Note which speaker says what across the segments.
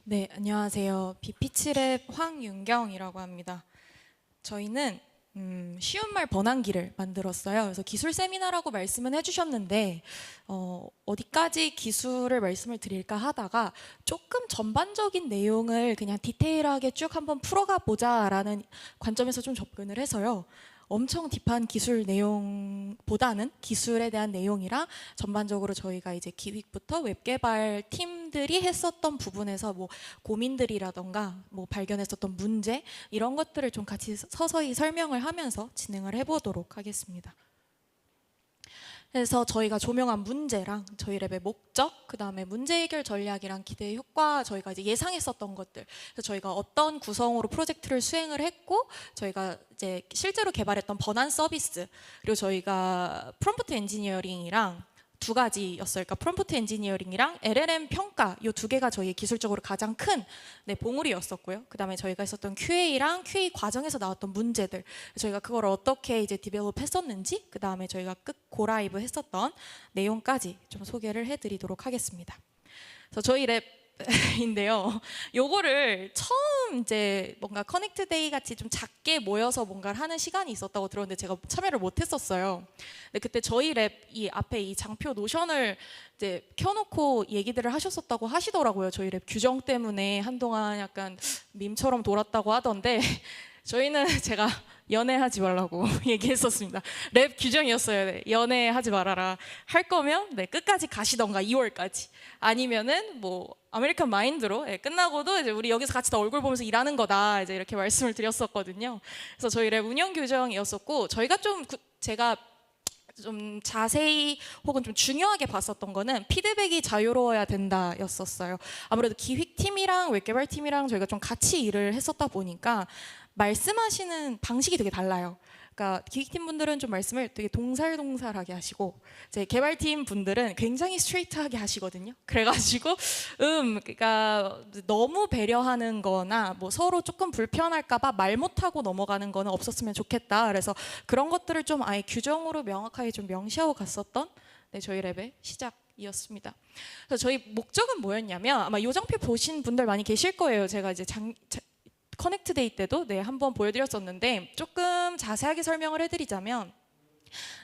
Speaker 1: 네, 안녕하세요. 비피치랩 황윤경이라고 합니다. 저희는 쉬운 말 번안기를 만들었어요. 그래서 기술 세미나라고 말씀은 해주셨는데 어디까지 기술을 말씀을 드릴까 하다가 조금 전반적인 내용을 그냥 디테일하게 쭉 한번 풀어가 보자라는 관점에서 좀 접근을 해서요. 엄청 딥한 기술 내용보다는 기술에 대한 내용이랑 전반적으로 저희가 이제 기획부터 웹 개발 팀들이 했었던 부분에서 뭐 고민들이라던가 뭐 발견했었던 문제 이런 것들을 좀 같이 서서히 설명을 하면서 진행을 해보도록 하겠습니다. 그래서 저희가 조명한 문제랑 저희 랩의 목적, 그 다음에 문제 해결 전략이랑 기대 효과, 저희가 이제 예상했었던 것들, 그래서 저희가 어떤 구성으로 프로젝트를 수행을 했고, 저희가 이제 실제로 개발했던 번안 서비스, 그리고 저희가 프롬프트 엔지니어링이랑 두 가지였어요. 그러니까 프롬프트 엔지니어링이랑 LLM 평가 이 두 개가 저희 기술적으로 가장 큰 봉우리였었고요. 그다음에 저희가 했었던 QA랑 QA 과정에서 나왔던 문제들, 저희가 그걸 어떻게 이제 디벨롭 했었는지, 그다음에 저희가 고라이브 했었던 내용까지 좀 소개를 해드리도록 하겠습니다. 그래서 저희 랩인데요. 요거를 처음 이제 뭔가 커넥트 데이 같이 좀 작게 모여서 뭔가를 하는 시간이 있었다고 들었는데 제가 참여를 못했었어요. 근데 그때 저희 랩 이 앞에 이 장표 노션을 이제 켜놓고 얘기들을 하셨었다고 하시더라고요. 저희 랩 규정 때문에 한동안 약간 밈처럼 돌았다고 하던데 저희는 제가 연애하지 말라고 얘기했었습니다. 랩 규정이었어요. 네. 연애하지 말아라. 할 거면 끝까지 가시던가 2월까지. 아니면은 뭐 아메리칸 마인드로 끝나고도 이제 우리 여기서 같이 다 얼굴 보면서 일하는 거다. 이제 이렇게 말씀을 드렸었거든요. 그래서 저희 랩 운영 규정이었었고 저희가 제가 좀 자세히 혹은 좀 중요하게 봤었던 거는 피드백이 자유로워야 된다였었어요. 아무래도 기획팀이랑 웹개발팀이랑 저희가 좀 같이 일을 했었다 보니까 말씀하시는 방식이 되게 달라요. 그러니까 기획팀 분들은 좀 말씀을 되게 동살동살하게 하시고 이제 개발팀 분들은 굉장히 스트레이트하게 하시거든요. 그래가지고 그러니까 너무 배려하는 거나 뭐 서로 조금 불편할까 봐 말 못하고 넘어가는 거는 없었으면 좋겠다. 그래서 그런 것들을 좀 아예 규정으로 명확하게 좀 명시하고 갔었던 저희 랩의 시작이었습니다. 그래서 저희 목적은 뭐였냐면 아마 요 장표 보신 분들 많이 계실 거예요. 제가 이제 커넥트 데이 때도 한번 보여드렸었는데 조금 자세하게 설명을 해드리자면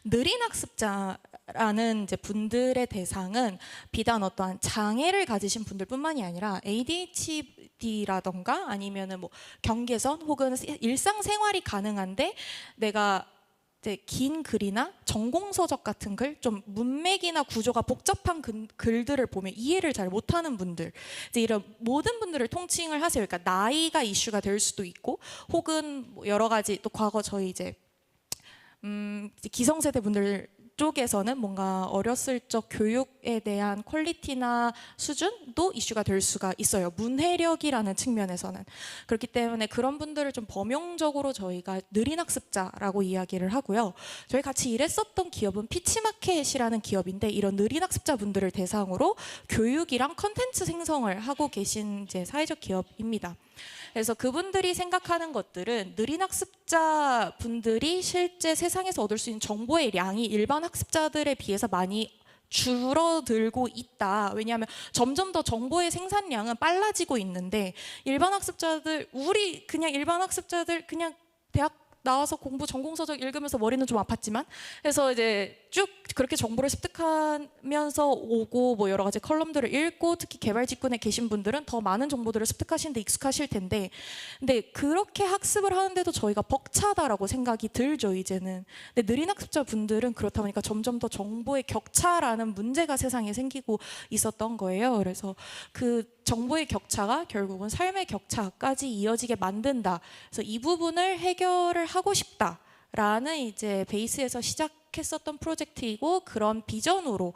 Speaker 1: 느린 학습자라는 이제 분들의 대상은 비단 어떠한 장애를 가지신 분들뿐만이 아니라 ADHD라던가 아니면은 뭐 경계선 혹은 일상생활이 가능한데 내가 이제 긴 글이나 전공서적 같은 글, 좀 문맥이나 구조가 복잡한 글들을 보면 이해를 잘 못하는 분들, 이제 이런 모든 분들을 통칭을 하세요. 그러니까 나이가 이슈가 될 수도 있고, 혹은 뭐 여러 가지 또 과거 저희 이제 기성세대 분들 쪽에서는 뭔가 어렸을 적 교육에 대한 퀄리티나 수준도 이슈가 될 수가 있어요. 문해력이라는 측면에서는. 그렇기 때문에 그런 분들을 좀 범용적으로 저희가 느린 학습자라고 이야기를 하고요. 저희 같이 일했었던 기업은 피치마켓이라는 기업인데 이런 느린 학습자 분들을 대상으로 교육이랑 컨텐츠 생성을 하고 계신 이제 사회적 기업입니다. 그래서 그분들이 생각하는 것들은 느린 학습자 분들이 실제 세상에서 얻을 수 있는 정보의 양이 일반 학습자들에 비해서 많이 줄어들고 있다. 왜냐하면 점점 더 정보의 생산량은 빨라지고 있는데 일반 학습자들, 일반 학습자들 그냥 대학 나와서 공부 전공서적 읽으면서 머리는 좀 아팠지만 그래서 이제 쭉 그렇게 정보를 습득하면서 오고 뭐 여러 가지 컬럼들을 읽고 특히 개발 직군에 계신 분들은 더 많은 정보들을 습득하시는데 익숙하실 텐데 근데 그렇게 학습을 하는데도 저희가 벅차다라고 생각이 들죠 이제는. 근데 느린 학습자 분들은 그렇다 보니까 점점 더 정보의 격차라는 문제가 세상에 생기고 있었던 거예요. 그래서 그 정보의 격차가 결국은 삶의 격차까지 이어지게 만든다. 그래서 이 부분을 해결을 하고 싶다라는 이제 베이스에서 시작했었던 프로젝트이고 그런 비전으로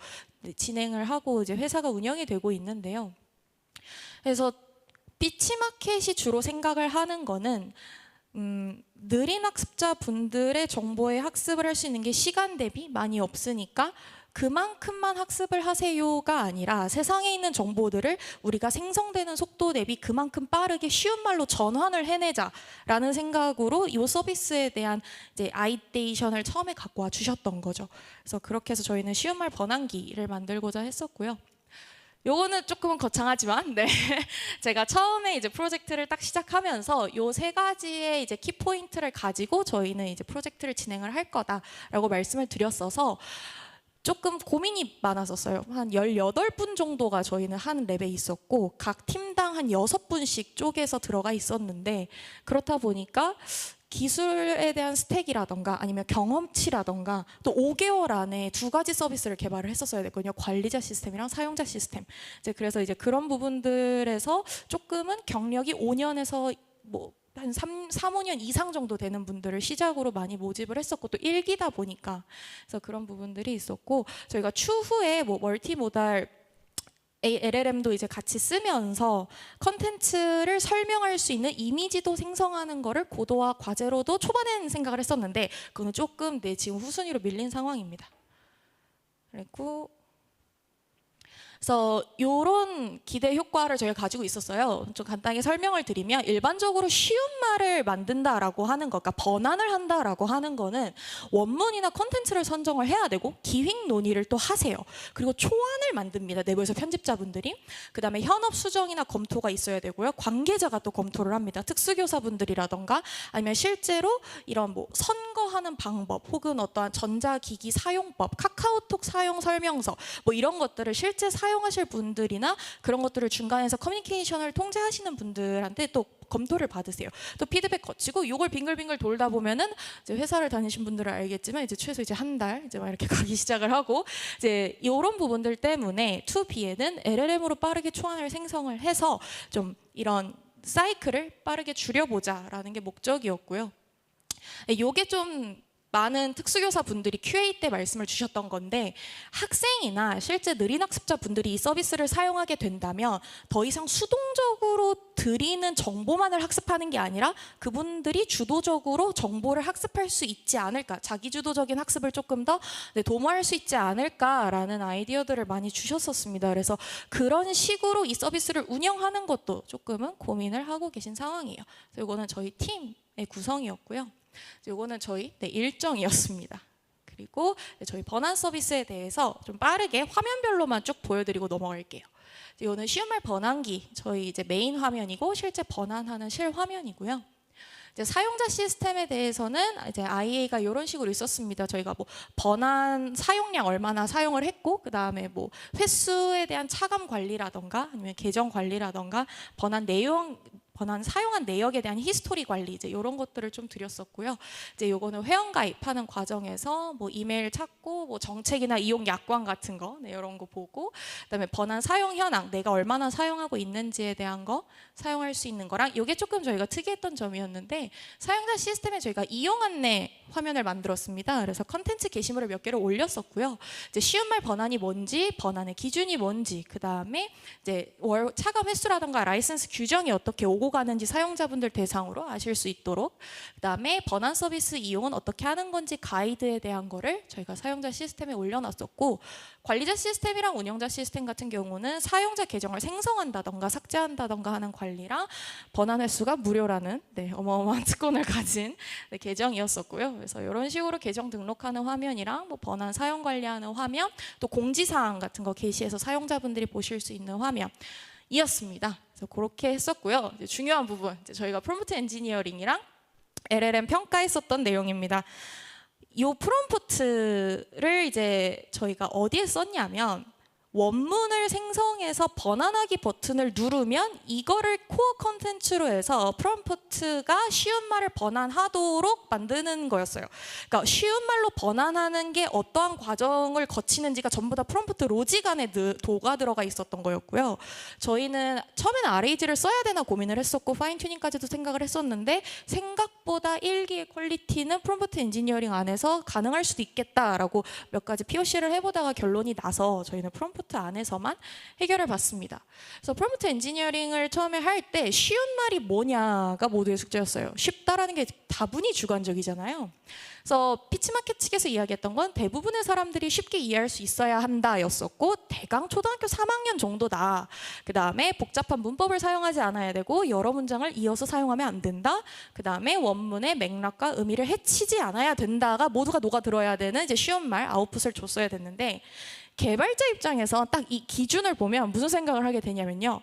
Speaker 1: 진행을 하고 이제 회사가 운영이 되고 있는데요. 그래서 피치마켓이 주로 생각을 하는 거는 느린 학습자 분들의 정보의 학습을 할 수 있는 게 시간 대비 많이 없으니까 그만큼만 학습을 하세요가 아니라 세상에 있는 정보들을 우리가 생성되는 속도 대비 그만큼 빠르게 쉬운 말로 전환을 해내자라는 생각으로 이 서비스에 대한 이제 아이데이션을 처음에 갖고 와 주셨던 거죠. 그래서 그렇게 해서 저희는 쉬운 말 번안기를 만들고자 했었고요. 요거는 조금은 거창하지만, 네. 제가 처음에 이제 프로젝트를 딱 시작하면서 요 세 가지의 이제 키포인트를 가지고 저희는 이제 프로젝트를 진행을 할 거다라고 말씀을 드렸어서 조금 고민이 많았었어요. 한 18분 정도가 저희는 한 랩에 있었고 각 팀당 한 6분씩 쪼개서 들어가 있었는데, 그렇다 보니까 기술에 대한 스택이라던가 아니면 경험치라던가 또 5개월 안에 2가지 서비스를 개발을 했었어야 됐거든요. 관리자 시스템이랑 사용자 시스템. 이제 그래서 이제 그런 부분들에서 조금은 경력이 5년에서 뭐 한 3, 5년 이상 정도 되는 분들을 시작으로 많이 모집을 했었고, 또 1기다 보니까 그래서 그런 부분들이 있었고, 저희가 추후에 뭐 멀티모달 LLM도 이제 같이 쓰면서 컨텐츠를 설명할 수 있는 이미지도 생성하는 거를 고도화 과제로도 초반에는 생각을 했었는데, 그거는 조금 지금 후순위로 밀린 상황입니다. 그리고 그래서 이런 기대 효과를 저희가 가지고 있었어요. 좀 간단하게 설명을 드리면, 일반적으로 쉬운 말을 만든다라고 하는 것, 그러니까 번안을 한다라고 하는 거는 원문이나 컨텐츠를 선정을 해야 되고 기획 논의를 또 하세요. 그리고 초안을 만듭니다. 내부에서 편집자분들이. 그다음에 현업 수정이나 검토가 있어야 되고요. 관계자가 또 검토를 합니다. 특수교사분들이라던가 아니면 실제로 이런 뭐 선거하는 방법 혹은 어떠한 전자기기 사용법, 카카오톡 사용 설명서 뭐 이런 것들을 실제 사용하실 분들이나 그런 것들을 중간에서 커뮤니케이션을 통제하시는 분들한테 또 검토를 받으세요. 또 피드백 거치고 이걸 빙글빙글 돌다 보면은 이제 회사를 다니신 분들은 알겠지만 이제 최소 이제 한 달 이제 막 이렇게 가기 시작을 하고, 이제 이런 부분들 때문에 2B에는 LLM으로 빠르게 초안을 생성을 해서 좀 이런 사이클을 빠르게 줄여보자라는 게 목적이었고요. 이게 좀 많은 특수교사 분들이 QA 때 말씀을 주셨던 건데, 학생이나 실제 느린 학습자 분들이 이 서비스를 사용하게 된다면 더 이상 수동적으로 드리는 정보만을 학습하는 게 아니라 그분들이 주도적으로 정보를 학습할 수 있지 않을까, 자기주도적인 학습을 조금 더 도모할 수 있지 않을까라는 아이디어들을 많이 주셨었습니다. 그래서 그런 식으로 이 서비스를 운영하는 것도 조금은 고민을 하고 계신 상황이에요. 그래서 이거는 저희 팀의 구성이었고요. 이거는 저희 일정이었습니다. 그리고 저희 번안 서비스에 대해서 좀 빠르게 화면별로만 쭉 보여드리고 넘어갈게요. 이거는 쉬운 말 번안기, 저희 이제 메인 화면이고 실제 번안하는 실 화면이고요. 이제 사용자 시스템에 대해서는 이제 IA가 이런 식으로 있었습니다. 저희가 뭐 번안 사용량 얼마나 사용을 했고, 그 다음에 뭐 횟수에 대한 차감 관리라던가 아니면 계정 관리라던가 번안 사용한 내역에 대한 히스토리 관리, 이제 이런 것들을 좀 드렸었고요. 이제 요거는 회원 가입하는 과정에서 뭐 이메일 찾고 뭐 정책이나 이용 약관 같은 거, 이런 거 보고, 그다음에 번안 사용 현황, 내가 얼마나 사용하고 있는지에 대한 거, 사용할 수 있는 거랑, 이게 조금 저희가 특이했던 점이었는데, 사용자 시스템에 저희가 이용 안내 화면을 만들었습니다. 그래서 컨텐츠 게시물을 몇 개를 올렸었고요. 이제 쉬운 말 번안이 뭔지, 번안의 기준이 뭔지, 그다음에 이제 월 차감 횟수라든가 라이선스 규정이 어떻게 오고 가는지 사용자분들 대상으로 아실 수 있도록, 그다음에 번안 서비스 이용은 어떻게 하는 건지 가이드에 대한 거를 저희가 사용자 시스템에 올려놨었고, 관리자 시스템이랑 운영자 시스템 같은 경우는 사용자 계정을 생성한다던가 삭제한다던가 하는 관리랑 번안 횟수가 무료라는 어마어마한 특권을 가진 계정이었었고요. 그래서 이런 식으로 계정 등록하는 화면이랑 뭐 번안 사용 관리하는 화면, 또 공지사항 같은 거 게시해서 사용자분들이 보실 수 있는 화면이었습니다. 그래서 그렇게 했었고요. 이제 중요한 부분, 이제 저희가 프롬프트 엔지니어링이랑 LLM 평가했었던 내용입니다. 이 프롬프트를 이제 저희가 어디에 썼냐면, 원문을 생성해서 번안하기 버튼을 누르면 이거를 코어 컨텐츠로 해서 프롬프트가 쉬운 말을 번안하도록 만드는 거였어요. 그러니까 쉬운 말로 번안하는 게 어떠한 과정을 거치는지가 전부 다 프롬프트 로직 안에 도가 들어가 있었던 거였고요. 저희는 처음에는 RAG를 써야 되나 고민을 했었고 파인 튜닝까지도 생각을 했었는데, 생각보다 1기의 퀄리티는 프롬프트 엔지니어링 안에서 가능할 수도 있겠다라고 몇 가지 POC를 해보다가 결론이 나서 저희는 프롬프트 안에서만 해결을 받습니다. 그래서 프롬프트 엔지니어링을 처음에 할 때 쉬운 말이 뭐냐가 모두의 숙제였어요. 쉽다라는 게 다분히 주관적이잖아요. 그래서 피치마켓 측에서 이야기했던 건 대부분의 사람들이 쉽게 이해할 수 있어야 한다였었고, 대강 초등학교 3학년 정도다. 그 다음에 복잡한 문법을 사용하지 않아야 되고 여러 문장을 이어서 사용하면 안 된다. 그 다음에 원문의 맥락과 의미를 해치지 않아야 된다가 모두가 녹아들어야 되는 이제 쉬운 말 아웃풋을 줬어야 됐는데, 개발자 입장에서 딱 이 기준을 보면 무슨 생각을 하게 되냐면요.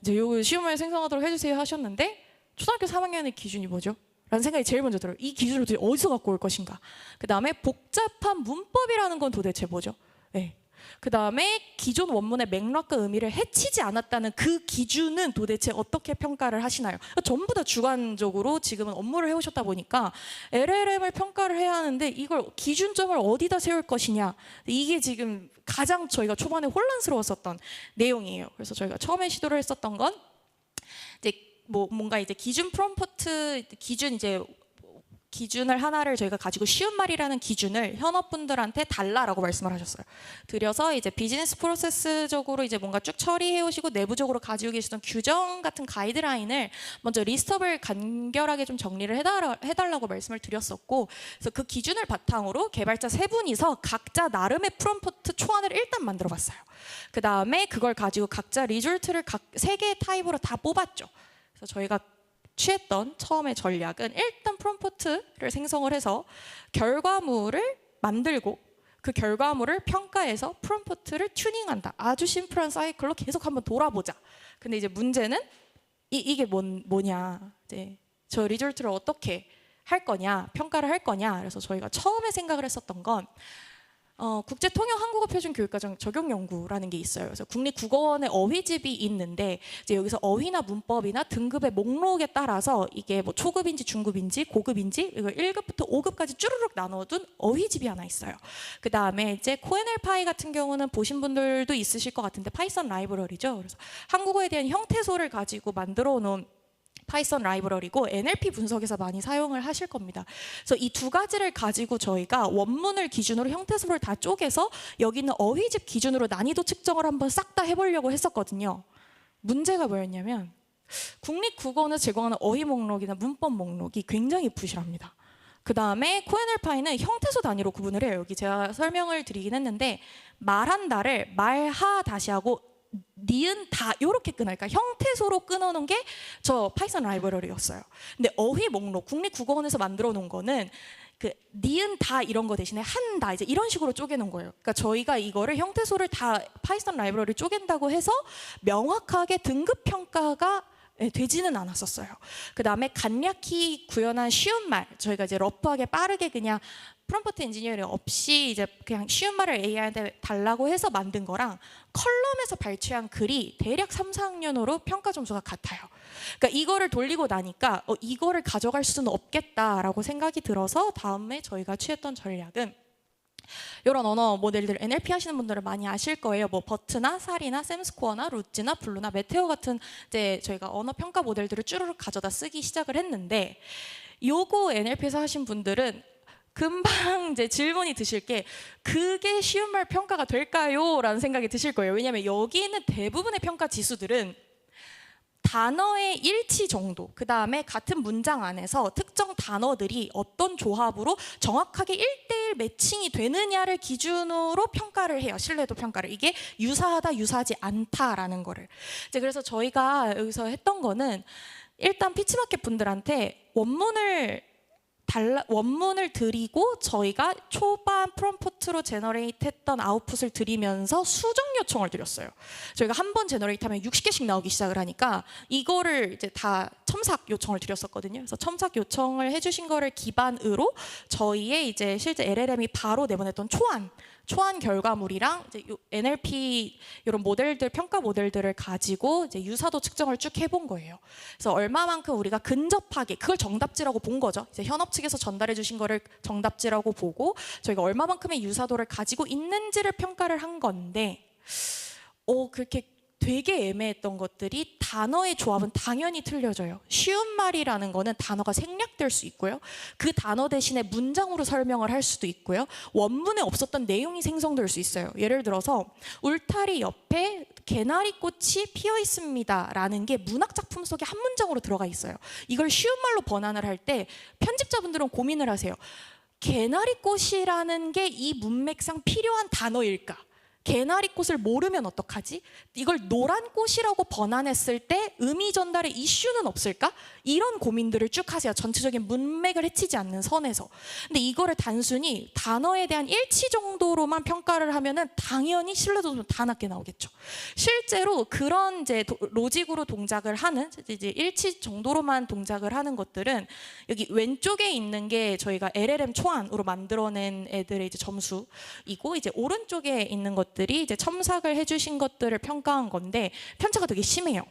Speaker 1: 이제 요 시험을 생성하도록 해주세요 하셨는데 초등학교 3학년의 기준이 뭐죠? 라는 생각이 제일 먼저 들어요. 이 기준을 도대체 어디서 갖고 올 것인가? 그 다음에 복잡한 문법이라는 건 도대체 뭐죠? 네. 그 다음에 기존 원문의 맥락과 의미를 해치지 않았다는 그 기준은 도대체 어떻게 평가를 하시나요? 전부 다 주관적으로 지금은 업무를 해오셨다 보니까 LLM을 평가를 해야 하는데 이걸 기준점을 어디다 세울 것이냐, 이게 지금 가장 저희가 초반에 혼란스러웠었던 내용이에요. 그래서 저희가 처음에 시도를 했었던 건 이제 뭔가 이제 기준 프롬프트 기준을 하나를 저희가 가지고 쉬운 말이라는 기준을 현업분들한테 달라라고 말씀을 하셨어요. 드려서 이제 비즈니스 프로세스적으로 이제 뭔가 쭉 처리해 오시고 내부적으로 가지고 계시던 규정 같은 가이드라인을 먼저 리스트업을 간결하게 좀 정리를 해달라고 말씀을 드렸었고, 그래서 그 기준을 바탕으로 개발자 3분이서 각자 나름의 프롬프트 초안을 일단 만들어 봤어요. 그 다음에 그걸 가지고 각자 리졸트를 각 3개의 타입으로 다 뽑았죠. 그래서 저희가 취했던 처음의 전략은 일단 프롬프트를 생성을 해서 결과물을 만들고 그 결과물을 평가해서 프롬프트를 튜닝한다. 아주 심플한 사이클로 계속 한번 돌아보자. 근데 이제 문제는 이게 뭐냐, 이제 저 리졸트를 어떻게 할 거냐, 평가를 할 거냐. 그래서 저희가 처음에 생각을 했었던 건 국제통역 한국어 표준 교육과정 적용 연구라는 게 있어요. 그래서 국립국어원의 어휘집이 있는데 이제 여기서 어휘나 문법이나 등급의 목록에 따라서 이게 뭐 초급인지 중급인지 고급인지 이걸 1급부터 5급까지 쭈르륵 나눠둔 어휘집이 하나 있어요. 그 다음에 이제 코엔엘파이 같은 경우는 보신 분들도 있으실 것 같은데 파이썬 라이브러리죠. 그래서 한국어에 대한 형태소를 가지고 만들어 놓은 파이썬 라이브러리고 NLP 분석에서 많이 사용을 하실 겁니다. 그래서 이 두 가지를 가지고 저희가 원문을 기준으로 형태소를 다 쪼개서 여기는 어휘집 기준으로 난이도 측정을 한번 싹 다 해보려고 했었거든요. 문제가 뭐였냐면 국립국어원에서 제공하는 어휘 목록이나 문법 목록이 굉장히 부실합니다. 그 다음에 코엔엘파이는 형태소 단위로 구분을 해요. 여기 제가 설명을 드리긴 했는데 말한다를 말하 다시 하고 니은 다 이렇게 끊으니까 형태소로 끊어놓은 게 저 파이썬 라이브러리였어요. 근데 어휘 목록 국립국어원에서 만들어 놓은 거는 그 니은 다 이런 거 대신에 한다 이제 이런 식으로 쪼개놓은 거예요. 그러니까 저희가 이거를 형태소를 다 파이썬 라이브러리 쪼갠다고 해서 명확하게 등급 평가가 되지는 않았었어요. 그 다음에 간략히 구현한 쉬운 말, 저희가 이제 러프하게 빠르게 그냥 프롬프트 엔지니어링 없이 이제 그냥 쉬운 말을 AI한테 달라고 해서 만든 거랑 컬럼에서 발췌한 글이 대략 3, 4학년으로 평가 점수가 같아요. 그러니까 이거를 돌리고 나니까 이거를 가져갈 수는 없겠다라고 생각이 들어서 다음에 저희가 취했던 전략은 이런 언어 모델들 NLP 하시는 분들은 많이 아실 거예요. 뭐 버트나 사리나 샘스코어나 루찌나 블루나 메테오 같은 이제 저희가 언어 평가 모델들을 쭈르륵 가져다 쓰기 시작을 했는데, 요거 NLP에서 하신 분들은 금방 이제 질문이 드실 게 그게 쉬운 말 평가가 될까요? 라는 생각이 드실 거예요. 왜냐하면 여기 있는 대부분의 평가 지수들은 단어의 일치 정도, 그 다음에 같은 문장 안에서 특정 단어들이 어떤 조합으로 정확하게 1대1 매칭이 되느냐를 기준으로 평가를 해요. 신뢰도 평가를. 이게 유사하다, 유사하지 않다라는 거를. 이제 그래서 저희가 여기서 했던 거는 일단 피치마켓 분들한테 원문을 드리고 저희가 초반 프롬프트로 제너레이트 했던 아웃풋을 드리면서 수정 요청을 드렸어요. 저희가 한 번 제너레이트 하면 60개씩 나오기 시작을 하니까 이거를 이제 다 첨삭 요청을 드렸었거든요. 그래서 첨삭 요청을 해주신 거를 기반으로 저희의 이제 실제 LLM이 바로 내보냈던 초안 결과물이랑 이제 NLP 이런 모델들, 평가 모델들을 가지고 이제 유사도 측정을 쭉 해본 거예요. 그래서 얼마만큼 우리가 근접하게 그걸 정답지라고 본 거죠. 이제 현업 측에서 전달해 주신 거를 정답지라고 보고 저희가 얼마만큼의 유사도를 가지고 있는지를 평가를 한 건데, 그렇게 되게 애매했던 것들이 단어의 조합은 당연히 틀려져요. 쉬운 말이라는 거는 단어가 생략될 수 있고요. 그 단어 대신에 문장으로 설명을 할 수도 있고요. 원문에 없었던 내용이 생성될 수 있어요. 예를 들어서 울타리 옆에 개나리꽃이 피어 있습니다 라는 게 문학작품 속에 한 문장으로 들어가 있어요. 이걸 쉬운 말로 번안을 할 때 편집자분들은 고민을 하세요. 개나리꽃이라는 게 이 문맥상 필요한 단어일까? 개나리 꽃을 모르면 어떡하지? 이걸 노란 꽃이라고 번안했을 때 의미 전달의 이슈는 없을까? 이런 고민들을 쭉 하세요. 전체적인 문맥을 해치지 않는 선에서. 근데 이거를 단순히 단어에 대한 일치 정도로만 평가를 하면은 당연히 신뢰도도 다 낮게 나오겠죠. 실제로 그런 이제 로직으로 동작을 하는 이제 일치 정도로만 동작을 하는 것들은 여기 왼쪽에 있는 게 저희가 LLM 초안으로 만들어낸 애들의 이제 점수이고, 이제 오른쪽에 있는 것들이 이제 첨삭을 해주신 것들을 평가한 건데 편차가 되게 심해요.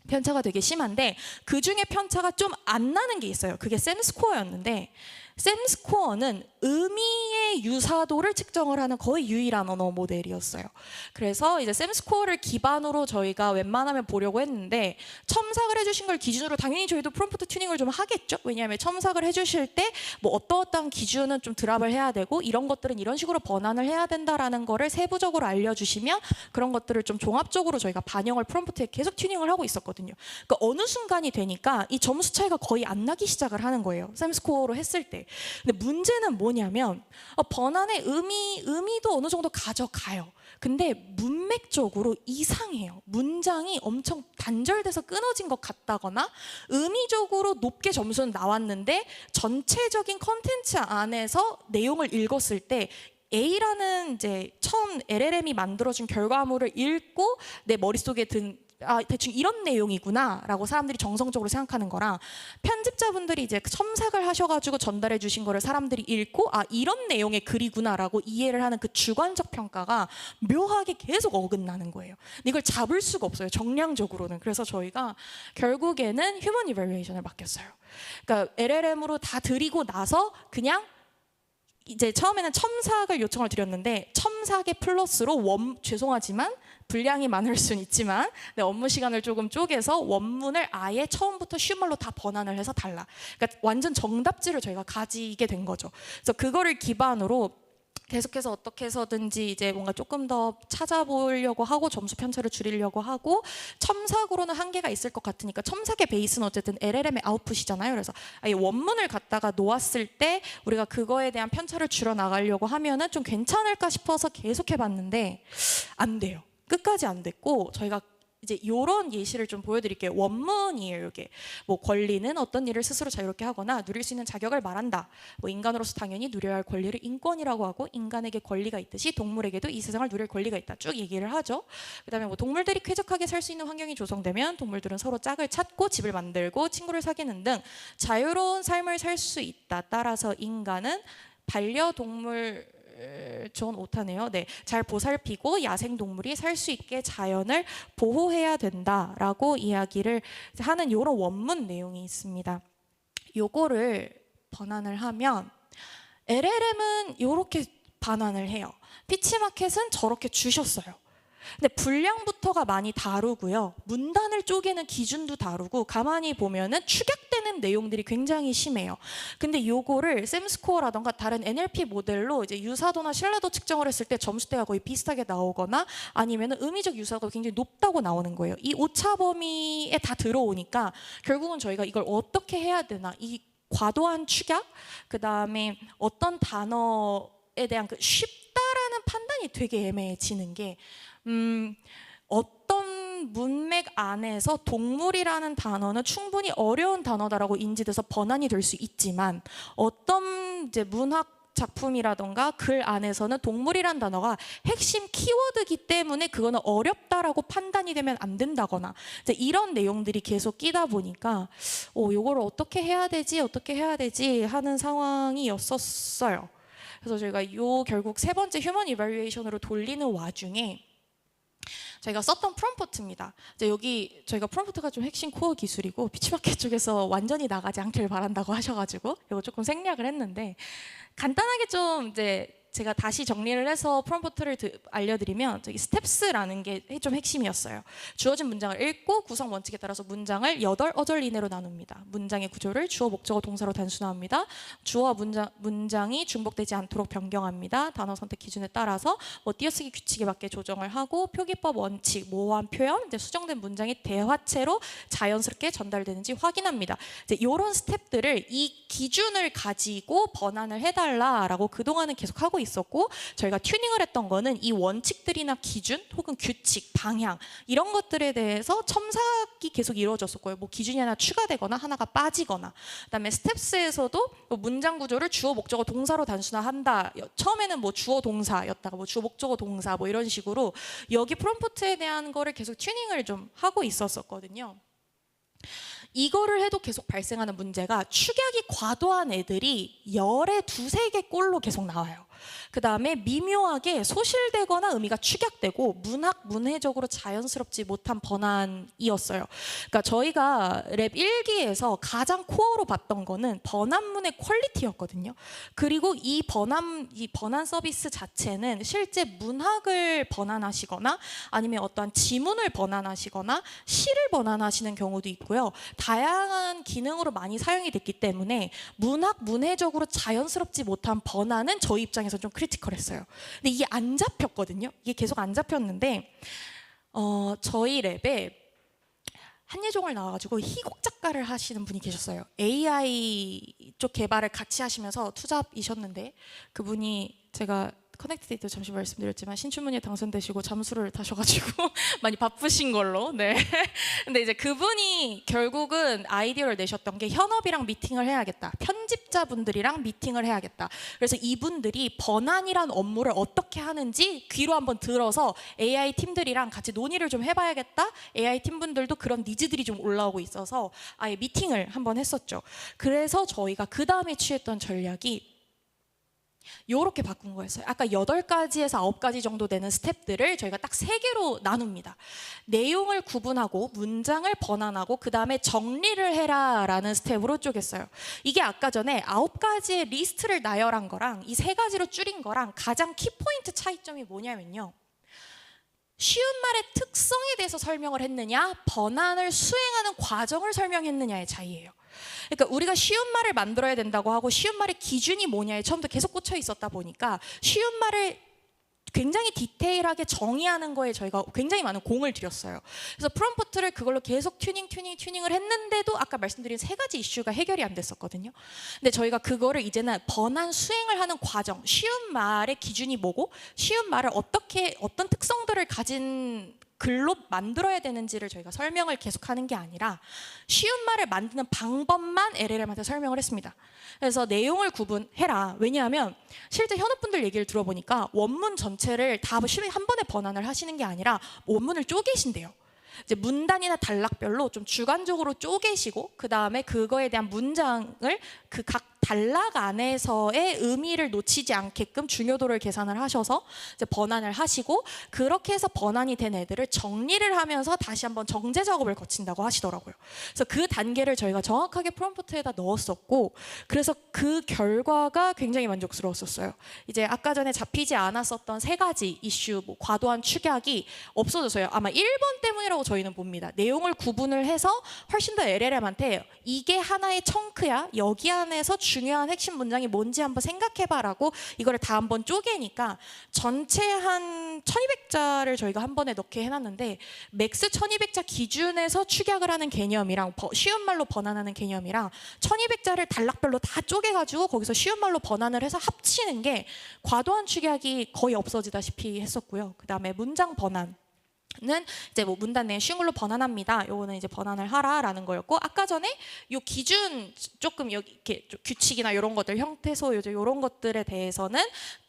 Speaker 1: 편차가 되게 심한데 그 중에 편차가 좀 안 나는 게 있어요. 그게 샘스코어였는데, 샘스코어는 의미의 유사도를 측정을 하는 거의 유일한 언어 모델이었어요. 그래서 이제 샘스코어를 기반으로 저희가 웬만하면 보려고 했는데, 첨삭을 해주신 걸 기준으로 당연히 저희도 프롬프트 튜닝을 좀 하겠죠. 왜냐하면 첨삭을 해주실 때 뭐 어떠한 기준은 좀 드랍을 해야 되고 이런 것들은 이런 식으로 번안을 해야 된다라는 거를 세부적으로 알려주시면 그런 것들을 좀 종합적으로 저희가 반영을 프롬프트에 계속 튜닝을 하고 있었거든요. 그러니까 어느 순간이 되니까 이 점수 차이가 거의 안 나기 시작을 하는 거예요. 샘스코어로 했을 때. 근데 문제는 뭐냐면 번안의 의미도 어느 정도 가져가요. 근데 문맥적으로 이상해요. 문장이 엄청 단절돼서 끊어진 것 같다거나 의미적으로 높게 점수는 나왔는데 전체적인 컨텐츠 안에서 내용을 읽었을 때 A라는 이제 처음 LLM이 만들어준 결과물을 읽고 내 머릿속에 든 대충 이런 내용이구나 라고 사람들이 정성적으로 생각하는 거랑, 편집자분들이 이제 첨삭을 하셔가지고 전달해 주신 거를 사람들이 읽고 이런 내용의 글이구나 라고 이해를 하는 그 주관적 평가가 묘하게 계속 어긋나는 거예요. 근데 이걸 잡을 수가 없어요, 정량적으로는. 그래서 저희가 결국에는 휴먼 이밸루에이션을 맡겼어요. 그러니까 LLM으로 다 드리고 나서 그냥 이제 처음에는 첨삭을 요청을 드렸는데, 첨삭의 플러스로 죄송하지만 분량이 많을 수는 있지만 업무 시간을 조금 쪼개서 원문을 아예 처음부터 슈멀로 다 번안을 해서 달라. 그러니까 완전 정답지를 저희가 가지게 된 거죠. 그래서 그거를 기반으로 계속해서 어떻게 해서든지 이제 뭔가 조금 더 찾아보려고 하고 점수 편차를 줄이려고 하고, 첨삭으로는 한계가 있을 것 같으니까 첨삭의 베이스는 어쨌든 LLM의 아웃풋이잖아요. 그래서 아예 원문을 갖다가 놓았을 때 우리가 그거에 대한 편차를 줄여 나가려고 하면은 좀 괜찮을까 싶어서 계속 해봤는데 안 돼요. 끝까지 안 됐고, 저희가 이제 이런 예시를 좀 보여드릴게요. 원문이에요. 이게 뭐 권리는 어떤 일을 스스로 자유롭게 하거나 누릴 수 있는 자격을 말한다. 뭐 인간으로서 당연히 누려야 할 권리를 인권이라고 하고, 인간에게 권리가 있듯이 동물에게도 이 세상을 누릴 권리가 있다. 쭉 얘기를 하죠. 그다음에 뭐 동물들이 쾌적하게 살 수 있는 환경이 조성되면 동물들은 서로 짝을 찾고 집을 만들고 친구를 사귀는 등 자유로운 삶을 살 수 있다. 따라서 인간은 반려동물 전 오타네요. 네, 잘 보살피고 야생동물이 살 수 있게 자연을 보호해야 된다라고 이야기를 하는 이런 원문 내용이 있습니다. 요거를 번안을 하면 LLM은 이렇게 반환을 해요. 피치마켓은 저렇게 주셨어요. 근데 분량부터가 많이 다르고요. 문단을 쪼개는 기준도 다르고, 가만히 보면은 축약되는 내용들이 굉장히 심해요. 근데 요거를 샘스코어라던가 다른 NLP 모델로 이제 유사도나 신뢰도 측정을 했을 때 점수대가 거의 비슷하게 나오거나 아니면은 의미적 유사도가 굉장히 높다고 나오는 거예요. 이 오차 범위에 다 들어오니까 결국은 저희가 이걸 어떻게 해야 되나, 이 과도한 축약, 그 다음에 어떤 단어에 대한 그 쉽다라는 판단이 되게 애매해지는 게, 어떤 문맥 안에서 동물이라는 단어는 충분히 어려운 단어다라고 인지돼서 번안이 될 수 있지만, 어떤 이제 문학 작품이라던가 글 안에서는 동물이란 단어가 핵심 키워드이기 때문에 그거는 어렵다라고 판단이 되면 안 된다거나, 이제 이런 내용들이 계속 끼다 보니까 요거를 어떻게 해야 되지 하는 상황이었었어요. 그래서 저희가 결국 세 번째 휴먼 이밸루에이션으로 돌리는 와중에 저희가 썼던 프롬프트입니다. 이제 여기 저희가 프롬프트가 좀 핵심 코어 기술이고, 피치마켓 쪽에서 완전히 나가지 않길 바란다고 하셔가지고 이거 조금 생략을 했는데, 간단하게 좀 이제 제가 다시 정리를 해서 프롬프트를 알려드리면, 저기 스텝스라는 게 좀 핵심이었어요. 주어진 문장을 읽고 구성 원칙에 따라서 문장을 8어절 이내로 나눕니다. 문장의 구조를 주어, 목적어, 동사로 단순화합니다. 주어와 문장이 중복되지 않도록 변경합니다. 단어 선택 기준에 따라서 뭐 띄어쓰기 규칙에 맞게 조정을 하고, 표기법 원칙, 모호한 표현, 이제 수정된 문장이 대화체로 자연스럽게 전달되는지 확인합니다. 이제 이런 스텝들을 이 기준을 가지고 번안을 해달라라고 그동안은 계속 하고 하고 있었고, 저희가 튜닝을 했던 거는 이 원칙들이나 기준 혹은 규칙, 방향 이런 것들에 대해서 첨삭이 계속 이루어졌었고요. 뭐 기준이 하나 추가되거나 하나가 빠지거나, 그다음에 스텝스에서도 뭐 문장 구조를 주어 목적어 동사로 단순화한다. 처음에는 뭐 주어 동사였다가 뭐 주어 목적어 동사 뭐 이런 식으로 여기 프롬프트에 대한 거를 계속 튜닝을 좀 하고 있었거든요. 이거를 해도 계속 발생하는 문제가 축약이 과도한 애들이 열에 두세 개 꼴로 계속 나와요. 그 다음에 미묘하게 소실되거나 의미가 축약되고 문해적으로 자연스럽지 못한 번안이었어요. 그러니까 저희가 랩 1기에서 가장 코어로 봤던 거는 번안문의 퀄리티였거든요. 그리고 이 번안 서비스 자체는 실제 문학을 번안하시거나 아니면 어떠한 지문을 번안하시거나 시를 번안하시는 경우도 있고요. 다양한 기능으로 많이 사용이 됐기 때문에 문해적으로 자연스럽지 못한 번안은 저희 입장에서 좀 크리티컬했어요. 근데 이게 안 잡혔거든요. 이게 계속 안 잡혔는데 저희 랩에 한예종을 나와가지고 희곡 작가를 하시는 분이 계셨어요. AI 쪽 개발을 같이 하시면서 투잡이셨는데 그분이 제가 커넥트 데이터 잠시 말씀드렸지만 신춘문예 당선되시고 잠수를 타셔가지고 많이 바쁘신 걸로. 네. 근데 이제 그분이 결국은 아이디어를 내셨던 게 현업이랑 미팅을 해야겠다. 편집자분들이랑 미팅을 해야겠다. 그래서 이분들이 번안이란 업무를 어떻게 하는지 귀로 한번 들어서 AI 팀들이랑 같이 논의를 좀 해봐야겠다. AI 팀분들도 그런 니즈들이 좀 올라오고 있어서 아예 미팅을 한번 했었죠. 그래서 저희가 그 다음에 취했던 전략이 요렇게 바꾼 거였어요. 아까 8가지에서 9가지 정도 되는 스텝들을 저희가 딱 3개로 나눕니다. 내용을 구분하고 문장을 번안하고 그 다음에 정리를 해라 라는 스텝으로 쪼갰어요. 이게 아까 전에 9가지의 리스트를 나열한 거랑 이 3가지로 줄인 거랑 가장 키포인트 차이점이 뭐냐면요. 쉬운 말의 특성에 대해서 설명을 했느냐, 번안을 수행하는 과정을 설명했느냐의 차이예요. 그러니까 우리가 쉬운 말을 만들어야 된다고 하고 쉬운 말의 기준이 뭐냐에 처음부터 계속 꽂혀 있었다 보니까 쉬운 말을 굉장히 디테일하게 정의하는 거에 저희가 굉장히 많은 공을 들였어요. 그래서 프롬프트를 그걸로 계속 튜닝을 했는데도 아까 말씀드린 3가지 이슈가 해결이 안 됐었거든요. 근데 저희가 그거를 이제는 번안 수행을 하는 과정, 쉬운 말의 기준이 뭐고 쉬운 말을 어떤 특성들을 가진 글로 만들어야 되는지를 저희가 설명을 계속하는 게 아니라 쉬운 말을 만드는 방법만 LLM한테 설명을 했습니다. 그래서 내용을 구분해라. 왜냐하면 실제 현업분들 얘기를 들어보니까 원문 전체를 다 한 번에 번안을 하시는 게 아니라 원문을 쪼개신대요. 이제 문단이나 단락별로 좀 주관적으로 쪼개시고 그 다음에 그거에 대한 문장을 그 각 단락 안에서의 의미를 놓치지 않게끔 중요도를 계산을 하셔서 이제 번안을 하시고 그렇게 해서 번안이 된 애들을 정리를 하면서 다시 한번 정제 작업을 거친다고 하시더라고요. 그래서 그 단계를 저희가 정확하게 프롬프트에다 넣었었고 그래서 그 결과가 굉장히 만족스러웠었어요. 이제 아까 전에 잡히지 않았었던 3가지 이슈, 뭐 과도한 축약이 없어졌어요. 아마 1번 때문이라고 저희는 봅니다. 내용을 구분을 해서 훨씬 더 LLM한테 이게 하나의 청크야. 여기 안에서 중요한 핵심 문장이 뭔지 한번 생각해봐라고 이거를 다 한번 쪼개니까 전체 한 1200자를 저희가 한 번에 넣게 해놨는데 맥스 1200자 기준에서 축약을 하는 개념이랑 쉬운 말로 번안하는 개념이랑 1200자를 단락별로 다 쪼개가지고 거기서 쉬운 말로 번안을 해서 합치는 게 과도한 축약이 거의 없어지다시피 했었고요. 그 다음에 문장 번안 는 이제 뭐 문단 내에 쉬운 걸로 번안합니다. 요거는 이제 번안을 하라라는 거였고 아까 전에 요 기준 조금 여기 이렇게 규칙이나 이런 것들 형태소 요런 것들에 대해서는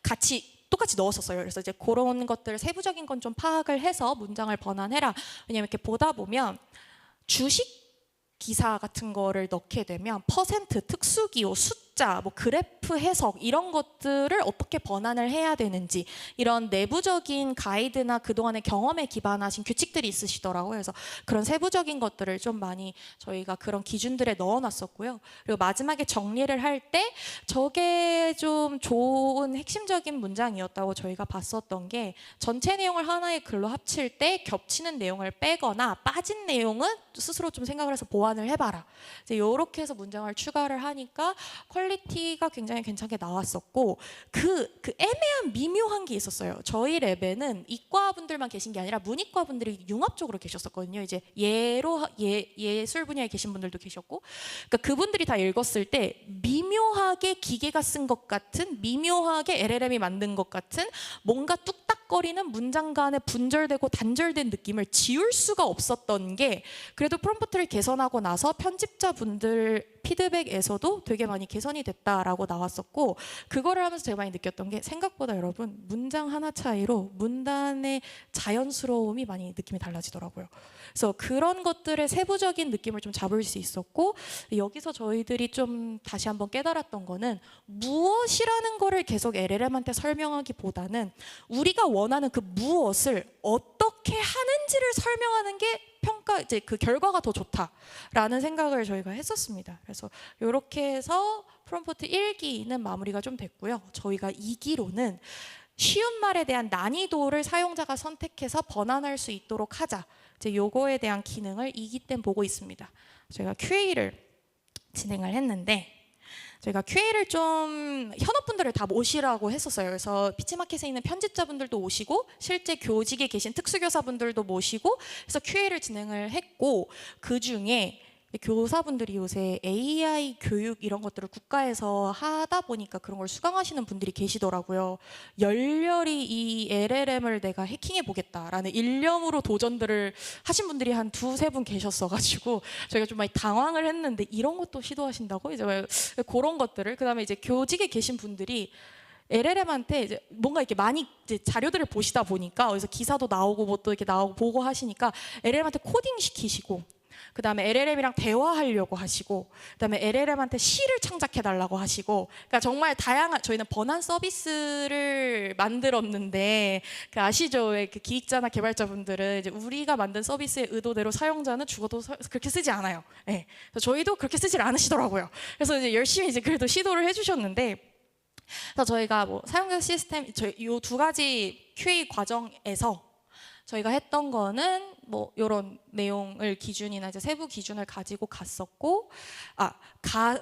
Speaker 1: 똑같이 넣었었어요. 그래서 이제 그런 것들 세부적인 건 좀 파악을 해서 문장을 번안해라. 왜냐면 이렇게 보다 보면 주식 기사 같은 거를 넣게 되면 퍼센트, 특수기호, 숫자, 뭐 그래프 해석 이런 것들을 어떻게 번안을 해야 되는지 이런 내부적인 가이드나 그동안의 경험에 기반하신 규칙들이 있으시더라고요. 그래서 그런 세부적인 것들을 좀 많이 저희가 그런 기준들에 넣어놨었고요. 그리고 마지막에 정리를 할 때 저게 좀 좋은 핵심적인 문장이었다고 저희가 봤었던 게 전체 내용을 하나의 글로 합칠 때 겹치는 내용을 빼거나 빠진 내용은 스스로 좀 생각을 해서 보완을 해봐라. 이제 이렇게 해서 문장을 추가를 하니까 퀄리티가 퀄리티가 굉장히 괜찮게 나왔었고 그 애매한 미묘한 게 있었어요. 저희 랩에는 이과 분들만 계신 게 아니라 문이과 분들이 융합적으로 계셨었거든요. 이제 예술 분야에 계신 분들도 계셨고, 그러니까 그분들이 다 읽었을 때 미묘하게 기계가 쓴 것 같은, 미묘하게 LLM이 만든 것 같은 뭔가 뚝딱거리는 문장 간에 분절되고 단절된 느낌을 지울 수가 없었던 게, 그래도 프롬프트를 개선하고 나서 편집자분들 피드백에서도 되게 많이 개선이 됐다라고 나왔었고, 그거를 하면서 제가 많이 느꼈던 게 생각보다 여러분 문장 하나 차이로 문단의 자연스러움이 많이 느낌이 달라지더라고요. 그래서 그런 것들의 세부적인 느낌을 좀 잡을 수 있었고, 여기서 저희들이 좀 다시 한번 깨달았던 거는 무엇이라는 거를 계속 LLM한테 설명하기보다는 우리가 원하는 그 무엇을 어떻게 하는지를 설명하는 게 이제 그 결과가 더 좋다라는 생각을 저희가 했었습니다. 그래서 이렇게 해서 프롬프트 1기는 마무리가 좀 됐고요. 저희가 2기로는 쉬운 말에 대한 난이도를 사용자가 선택해서 번안할 수 있도록 하자. 이제 요거에 대한 기능을 2기 때 보고 있습니다. 저희가 QA를 진행을 했는데, 저희가 QA를 좀 현업분들을 다 모시라고 했었어요. 그래서 피치마켓에 있는 편집자분들도 오시고 실제 교직에 계신 특수교사분들도 모시고 해서 QA를 진행을 했고, 그중에 교사분들이 요새 AI 교육 이런 것들을 국가에서 하다 보니까 그런 걸 수강하시는 분들이 계시더라고요. 열렬히 이 LLM을 내가 해킹해 보겠다라는 일념으로 도전들을 하신 분들이 한 두세 분 계셨어가지고 저희가 좀 많이 당황을 했는데, 이런 것도 시도하신다고? 이제 그런 것들을, 그다음에 이제 교직에 계신 분들이 LLM한테 이제 뭔가 이렇게 많이 이제 자료들을 보시다 보니까 어디서 기사도 나오고 뭐 또 이렇게 나오고 보고 하시니까 LLM한테 코딩 시키시고, 그 다음에 LLM이랑 대화하려고 하시고, 그 다음에 LLM한테 시를 창작해달라고 하시고, 그러니까 정말 다양한, 저희는 번안 서비스를 만들었는데, 그 아시죠? 그 기획자나 개발자분들은 이제 우리가 만든 서비스의 의도대로 사용자는 죽어도 그렇게 쓰지 않아요. 네. 그래서 저희도 그렇게 쓰질 않으시더라고요. 그래서 이제 열심히 이제 그래도 시도를 해주셨는데, 그래서 저희가 뭐 사용자 시스템, 저희 이 두 가지 QA 과정에서 저희가 했던 거는 뭐 이런 내용을 기준이나 이제 세부 기준을 가지고 갔었고,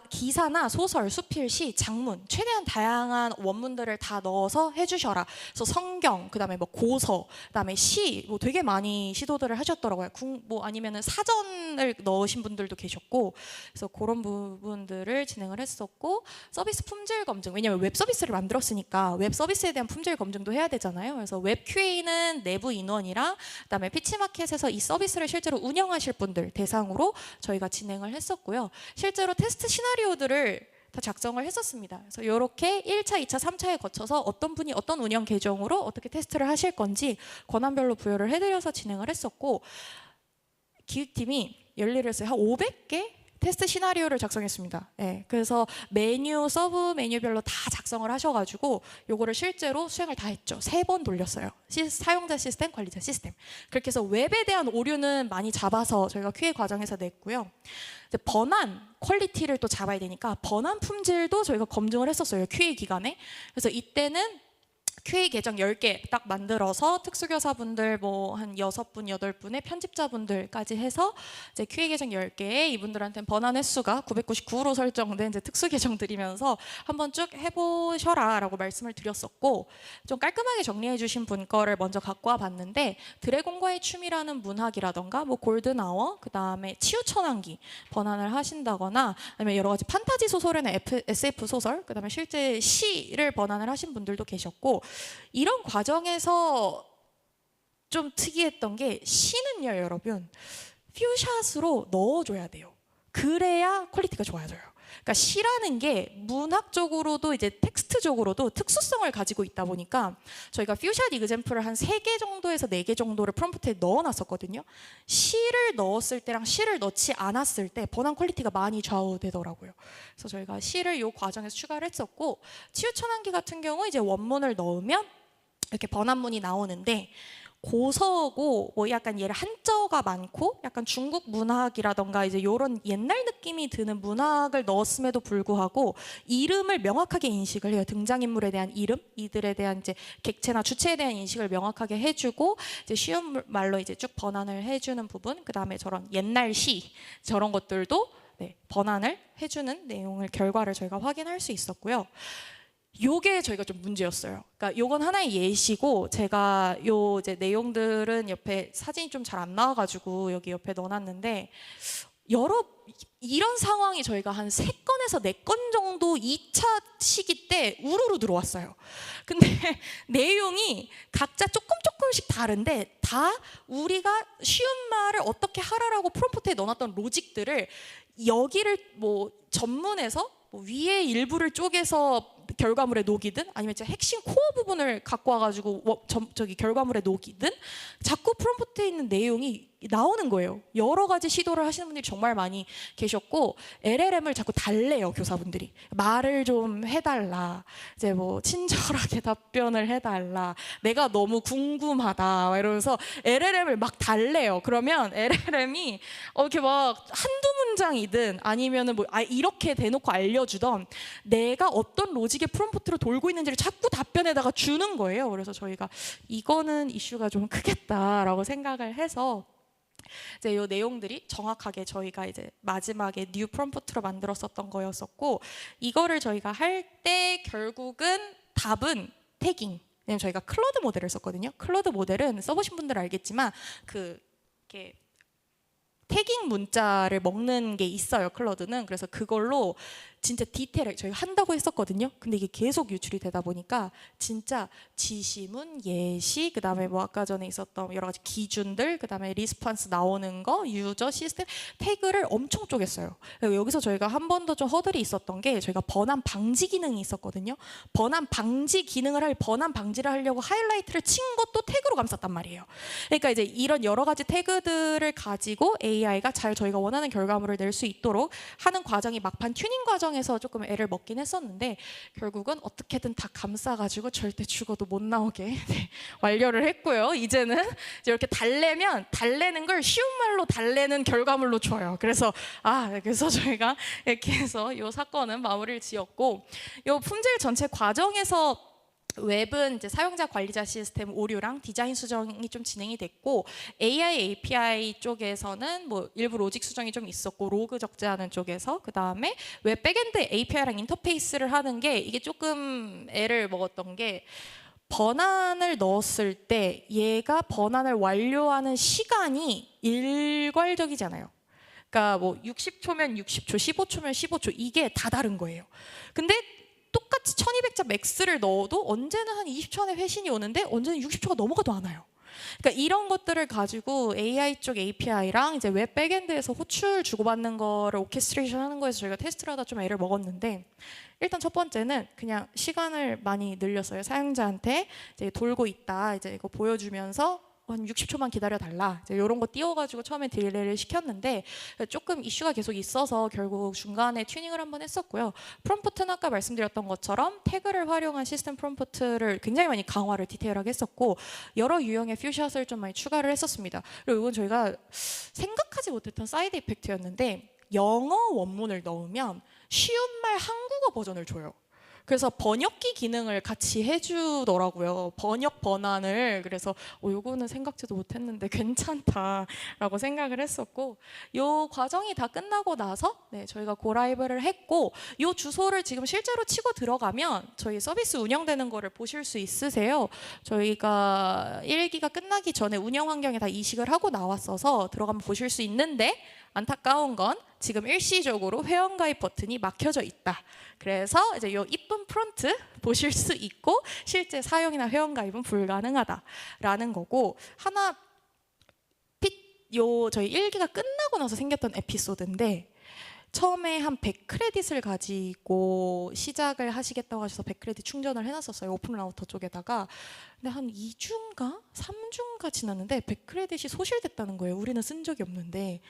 Speaker 1: 기사나 소설, 수필, 시, 장문 최대한 다양한 원문들을 다 넣어서 해주셔라. 그래서 성경, 그다음에 뭐 고서, 그다음에 시, 뭐 되게 많이 시도들을 하셨더라고요. 뭐 아니면은 사전을 넣으신 분들도 계셨고, 그래서 그런 부분들을 진행을 했었고, 서비스 품질 검증, 왜냐면 웹 서비스를 만들었으니까 웹 서비스에 대한 품질 검증도 해야 되잖아요. 그래서 웹 QA는 내부 인원이랑 그다음에 피치마켓에서 이 서비스를 실제로 운영하실 분들 대상으로 저희가 진행을 했었고요. 실제로 테스트 시나리오들을 다 작성을 했었습니다. 그래서 이렇게 1차, 2차, 3차에 거쳐서 어떤 분이 어떤 운영 계정으로 어떻게 테스트를 하실 건지 권한별로 부여를 해드려서 진행을 했었고, 기획팀이 열일을 해서 한 500개 테스트 시나리오를 작성했습니다. 네, 그래서 메뉴, 서브 메뉴별로 다 작성을 하셔가지고 요거를 실제로 수행을 다 했죠. 3번 돌렸어요. 사용자 시스템, 관리자 시스템. 그렇게 해서 웹에 대한 오류는 많이 잡아서 저희가 QA 과정에서 냈고요. 이제 번안 퀄리티를 또 잡아야 되니까 번안 품질도 저희가 검증을 했었어요. QA 기간에. 그래서 이때는 QA 계정 10개 딱 만들어서 특수교사분들 뭐 한 6분, 8분의 편집자분들까지 해서 이제 QA 계정 10개에 이분들한테는 번안 횟수가 999로 설정된 이제 특수 계정 드리면서 한번 쭉 해보셔라 라고 말씀을 드렸었고, 좀 깔끔하게 정리해 주신 분 거를 먼저 갖고 와 봤는데, 드래곤과의 춤이라는 문학이라던가 뭐 골든아워, 그 다음에 치유천왕기 번안을 하신다거나, 아니면 여러 가지 판타지 소설이나 SF 소설, 그 다음에 실제 시를 번안을 하신 분들도 계셨고, 이런 과정에서 좀 특이했던 게, 시는요 여러분 퓨샷으로 넣어줘야 돼요. 그래야 퀄리티가 좋아져요. 그러니까 시라는 게 문학적으로도 이제 텍스트적으로도 특수성을 가지고 있다 보니까 저희가 퓨샷 이그젬플을 한 3개 정도에서 4개 정도를 프롬프트에 넣어놨었거든요. 시를 넣었을 때랑 시를 넣지 않았을 때 번안 퀄리티가 많이 좌우되더라고요. 그래서 저희가 시를 이 과정에서 추가를 했었고, 치유천왕기 같은 경우 이제 원문을 넣으면 이렇게 번안문이 나오는데, 고서고 뭐 약간 얘를 한자어가 많고 약간 중국 문학이라던가 이제 이런 옛날 느낌이 드는 문학을 넣었음에도 불구하고 이름을 명확하게 인식을 해요. 등장인물에 대한 이름, 이들에 대한 이제 객체나 주체에 대한 인식을 명확하게 해주고, 이제 쉬운 말로 이제 쭉 번안을 해주는 부분, 그 다음에 저런 옛날 시 저런 것들도 번안을 해주는 내용을 결과를 저희가 확인할 수 있었고요. 요게 저희가 좀 문제였어요. 그러니까 요건 하나의 예시고 제가 요 이제 내용들은 옆에 사진이 좀 잘 안 나와가지고 여기 옆에 넣어놨는데 이런 상황이 저희가 한 3건에서 4건 정도 2차 시기 때 우르르 들어왔어요. 근데 내용이 각자 조금씩 다른데 다 우리가 쉬운 말을 어떻게 하라라고 프롬프트에 넣어놨던 로직들을 여기를 뭐 전문에서 뭐 위에 일부를 쪼개서 결과물에 녹이든 아니면 이제 핵심 코어 부분을 갖고 와가지고 저기 결과물에 녹이든 자꾸 프롬프트에 있는 내용이 나오는 거예요. 여러 가지 시도를 하시는 분들이 정말 많이 계셨고 LLM을 자꾸 달래요. 교사분들이 말을 좀 해달라, 이제 뭐 친절하게 답변을 해달라, 내가 너무 궁금하다 이러면서 LLM을 막 달래요. 그러면 LLM이 이렇게 막 한두 문장이든 아니면은 뭐 이렇게 대놓고 알려주던 내가 어떤 로직의 프롬프트로 돌고 있는지를 자꾸 답변에다가 주는 거예요. 그래서 저희가 이거는 이슈가 좀 크겠다라고 생각을 해서 이제 이 내용들이 정확하게 저희가 이제 마지막에 뉴 프롬프트로 만들었었던 거였었고, 이거를 저희가 할 때 결국은 답은 태깅. 왜냐면 저희가 클로드 모델을 썼거든요. 클로드 모델은 써보신 분들은 알겠지만 이렇게 태깅 문자를 먹는 게 있어요. 클로드는. 그래서 그걸로 진짜 디테일하게 저희가 한다고 했었거든요. 근데 이게 계속 유출이 되다 보니까 진짜 지시문, 예시, 그 다음에 뭐 아까 전에 있었던 여러 가지 기준들, 그 다음에 리스폰스 나오는 거, 유저, 시스템, 태그를 엄청 쪼갰어요. 여기서 저희가 한 번 더 좀 허들이 있었던 게 저희가 번안 방지 기능이 있었거든요. 번안 방지 기능을 번안 방지를 하려고 하이라이트를 친 것도 태그로 감쌌단 말이에요. 그러니까 이제 이런 여러 가지 태그들을 가지고 AI가 잘 저희가 원하는 결과물을 낼 수 있도록 하는 과정이 막판 튜닝 과정에서 조금 애를 먹긴 했었는데 결국은 어떻게든 다 감싸가지고 절대 죽어도 못 나오게 완료를 했고요. 이제는 이제 이렇게 달래는 걸 쉬운 말로 달래는 결과물로 줘요. 그래서 저희가 이렇게 해서 이 사건은 마무리를 지었고, 이 품질 전체 과정에서 웹은 이제 사용자 관리자 시스템 오류랑 디자인 수정이 좀 진행이 됐고, AI API 쪽에서는 뭐 일부 로직 수정이 좀 있었고, 로그 적재하는 쪽에서, 그 다음에 웹 백엔드 API랑 인터페이스를 하는 게 이게 조금 애를 먹었던 게, 번안을 넣었을 때 얘가 번안을 완료하는 시간이 일괄적이잖아요. 그러니까 뭐 60초면 60초, 15초면 15초, 이게 다 다른 거예요. 근데 똑같이 1200자 맥스를 넣어도 언제는 한 20초 안에 회신이 오는데 언제는 60초가 넘어가도 안 와요. 그러니까 이런 것들을 가지고 AI 쪽 API랑 이제 웹 백엔드에서 호출 주고받는 거를 오케스트레이션 하는 거에서 저희가 테스트를 하다 좀 애를 먹었는데, 일단 첫 번째는 그냥 시간을 많이 늘렸어요. 사용자한테 이제 돌고 있다, 이제 이거 보여주면서 한 60초만 기다려달라, 이런 거 띄워가지고 처음에 딜레이를 시켰는데 조금 이슈가 계속 있어서 결국 중간에 튜닝을 한번 했었고요. 프롬프트는 아까 말씀드렸던 것처럼 태그를 활용한 시스템 프롬프트를 굉장히 많이 강화를 디테일하게 했었고, 여러 유형의 퓨샷을 좀 많이 추가를 했었습니다. 그리고 이건 저희가 생각하지 못했던 사이드 이펙트였는데, 영어 원문을 넣으면 쉬운 말 한국어 버전을 줘요. 그래서 번역기 기능을 같이 해주더라고요. 번역 번안을. 그래서 요거는 생각지도 못했는데 괜찮다라고 생각을 했었고, 요 과정이 다 끝나고 나서 저희가 고라이브를 했고, 요 주소를 지금 실제로 치고 들어가면 저희 서비스 운영되는 거를 보실 수 있으세요. 저희가 1기가 끝나기 전에 운영 환경에 다 이식을 하고 나왔어서 들어가면 보실 수 있는데, 안타까운 건 지금 일시적으로 회원가입 버튼이 막혀져 있다. 그래서 이제 요 이쁜 프론트 보실 수 있고 실제 사용이나 회원가입은 불가능하다라는 거고, 저희 1기가 끝나고 나서 생겼던 에피소드인데, 처음에 한 100크레딧을 가지고 시작을 하시겠다고 하셔서 100크레딧 충전을 해놨었어요. 오픈 라우터 쪽에다가. 근데 한 2주인가 3주인가 지났는데 100크레딧이 소실됐다는 거예요. 우리는 쓴 적이 없는데.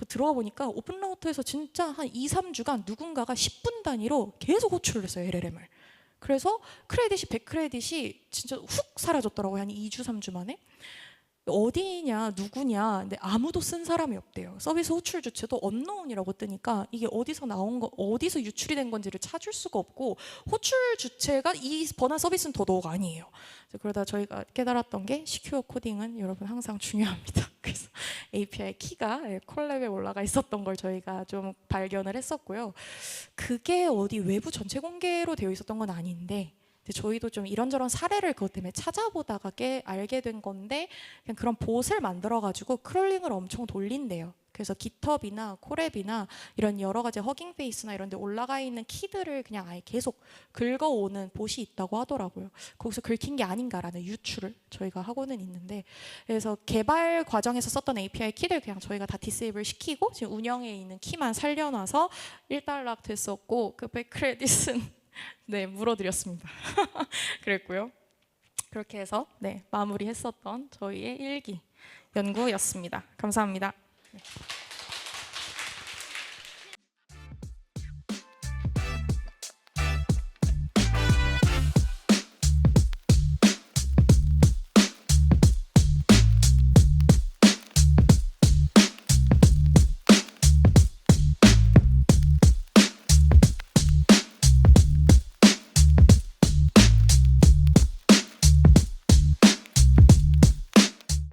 Speaker 1: 들어가 보니까 오픈 라우터에서 진짜 한 2, 3주간 누군가가 10분 단위로 계속 호출을 했어요. LLM을. 그래서 크레딧이 100크레딧이 진짜 훅 사라졌더라고요. 한 2주, 3주 만에. 어디냐 누구냐 근데 아무도 쓴 사람이 없대요. 서비스 호출 주체도 언노운이라고 뜨니까 이게 어디서 나온 거 어디서 유출이 된 건지를 찾을 수가 없고 호출 주체가 이 번안 서비스는 더더욱 아니에요. 그러다 저희가 깨달았던 게 시큐어 코딩은 여러분 항상 중요합니다. 그래서 API 키가 콜랩에 올라가 있었던 걸 저희가 좀 발견을 했었고요. 그게 어디 외부 전체 공개로 되어 있었던 건 아닌데 저희도 좀 이런저런 사례를 그것 때문에 찾아보다가 알게 된 건데 그냥 그런 봇을 만들어가지고 크롤링을 엄청 돌린대요. 그래서 깃허브나 콜앱이나 이런 여러 가지 허깅 페이스나 이런 데 올라가 있는 키들을 그냥 아예 계속 긁어오는 봇이 있다고 하더라고요. 거기서 긁힌 게 아닌가라는 유추를 저희가 하고는 있는데 그래서 개발 과정에서 썼던 API 키들 그냥 저희가 다 디세이블 시키고 지금 운영에 있는 키만 살려놔서 일단락 됐었고 그 백크레딧은 네, 물어드렸습니다. 그랬고요. 그렇게 해서 네, 마무리했었던 저희의 일기 연구였습니다. 감사합니다. 네.